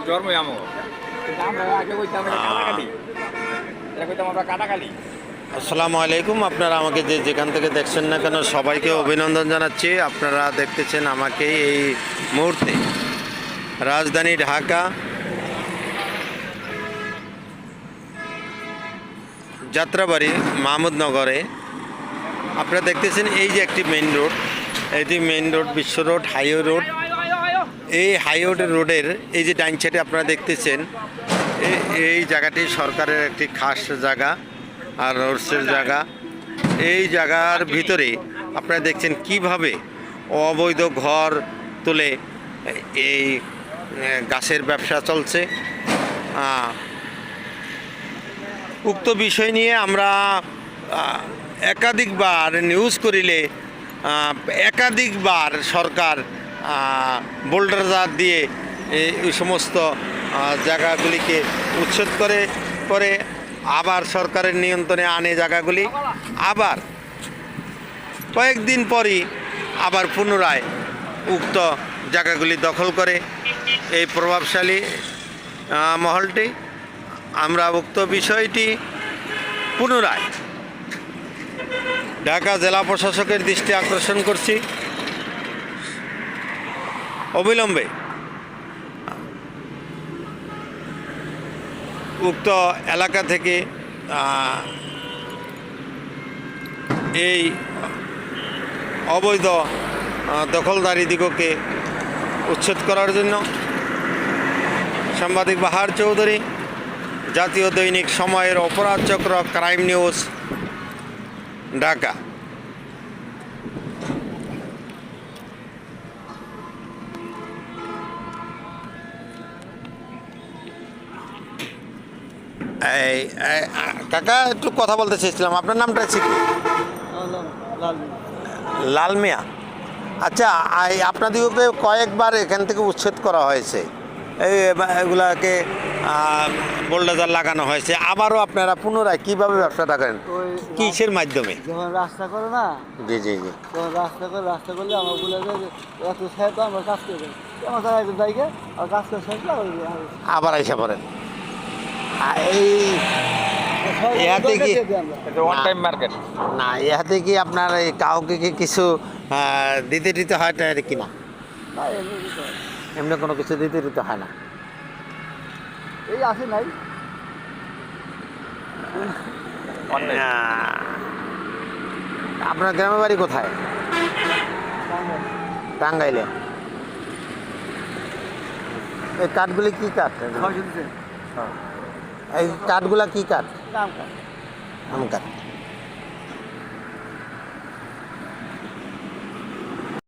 জন্মই আমো কিন্তু আমরা আগে কইতাম কাটাকাটি এটা কইতাম আমরা কাটাকালি। আসসালামু আলাইকুম। আপনারা আমাকে যেখান থেকে দেখছেন না কেন সবাইকে অভিনন্দন জানাচ্ছি। আপনারা দেখতেছেন আমাকে এই মুহূর্তে রাজধানী ঢাকা যাত্রাবাড়ি মাহমুদনগরে। আপনারা দেখতেছেন এই যে একটি মেইন রোড, এটি মেইন রোড, বিশ্ব রোড, হাইওয়ে রোড। এই হাইওয়ে রোডের এই যে ডাইন সাইডে আপনারা দেখতেছেন এই জায়গাটি সরকারের একটি খাস জায়গা আর রোডসের জায়গা। এই জায়গার ভিতরে আপনারা দেখছেন কিভাবে অবৈধ ঘর তুলে এই গাছের ব্যবসা চলছে। উক্ত বিষয় নিয়ে আমরা একাধিকবার নিউজ করিলে একাধিকবার সরকার বোল্ডারজার দিয়ে এই সমস্ত জায়গাগুলিকে উচ্ছেদ করে আবার সরকারের নিয়ন্ত্রণে আনে জায়গাগুলি। আবার কয়েকদিন পরই আবার পুনরায় উক্ত জায়গাগুলি দখল করে এই প্রভাবশালী মহলটি। আমরা উক্ত বিষয়টি পুনরায় ঢাকা জেলা প্রশাসকের দৃষ্টি আকর্ষণ করছি। অবিলম্বে উক্ত এলাকা থেকে এই অবৈধ দখলদারিদিগকে উচ্ছেদ করার জন্য সাংবাদিক বাহার চৌধুরী, জাতীয় দৈনিক সময়ের অপরাধ চক্র, ক্রাইম নিউজ, ঢাকা। এই কাকা একটু কথা বলতে চেয়েছিলাম, আপনার নামটা আছে কি? লাল মিয়া। আচ্ছা, আপনাদেরকে কয়েকবার এখান থেকে উচ্ছেদ করা হয়েছে, এগুলাকে বোল্ডাজার লাগানো হয়েছে, আবারও আপনারা পুনরায় কীভাবে ব্যবসাটা করেন, কিসের মাধ্যমে? যখন রাস্তা করে না, জি জি জি, যখন রাস্তা করলে আমার বলে এত সাহেব আমরা কাজ করে আমার তারা একজন জায়গা আর কাজ করে শেষ আবার আইসা পড়েন। এই ইহাতে কি ওয়ান টাইম মার্কেট না, ইহাতে কি আপনার এই কাউকে কি কিছু দিতে হয় কি না? এমনি কোনো কিছু দিতে হয় না। এই আসে নাই আপনার গ্রামের বাড়ি কোথায়? টাঙ্গাইলে। এই কাঠগুলি কি কাঠ? এই কাঠগুলা কি কাঠ? আম কাঠ।